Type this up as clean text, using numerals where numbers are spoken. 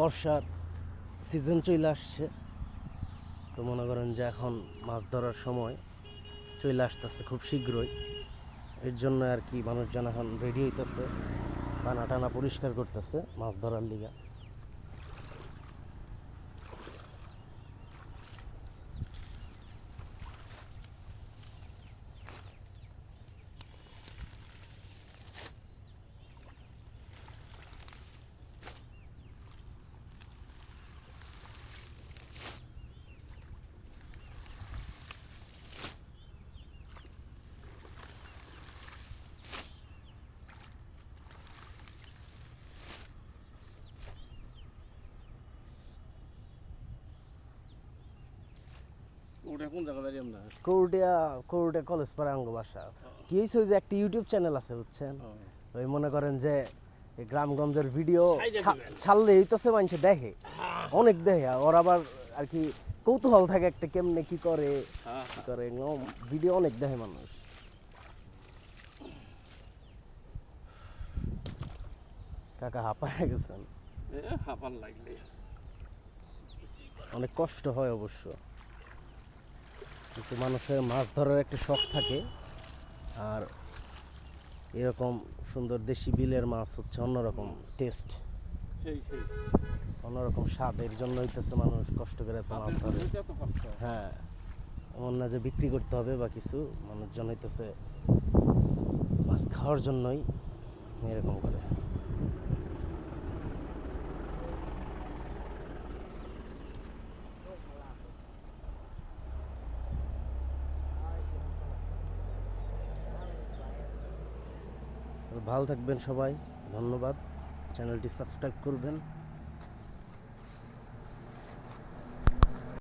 বর্ষার সিজন চলে আসছে, তো মনে করেন যে এখন মাছ ধরার সময় চলে আসতেছে খুব শীঘ্রই। এর জন্য আর কি মানুষজন এখন রেডি হইতেছে, পানা টানা পরিষ্কার করতেছে মাছ ধরার লিগা। কৌরডিয়া কলেজ পাড়া আঙ্গ বাসা। কি হয়েছে, ওই যে একটা ইউটিউব চ্যানেল আছে বুঝছেন, ওই মনে করেন যে এই গ্রামগঞ্জের ভিডিও ছাড়লে হইতেছে, মানুষ দেখে, অনেক দেখে। ওর আবার আর কি কৌতূহল থাকে একটা, কেমনে কি করে ভিডিও অনেক দেখে মানুষ। কাকা হাঁপায় গেছেন, হাঁপান লাগলে অনেক কষ্ট হয় অবশ্য, কিন্তু মানুষের মাছ ধরার একটা শখ থাকে। আর এরকম সুন্দর দেশি বিলের মাছ হচ্ছে অন্যরকম টেস্ট, অন্যরকম স্বাদ। এর জন্য হইতেছে মানুষ কষ্ট করে এত মাছ ধরে। হ্যাঁ, এমন না যে বিক্রি করতে হবে বা কিছু, মানুষজন হইতেছে মাছ খাওয়ার জন্যই এরকম করে। ভালো থাকবেন সবাই, ধন্যবাদ। চ্যানেলটি সাবস্ক্রাইব করবেন।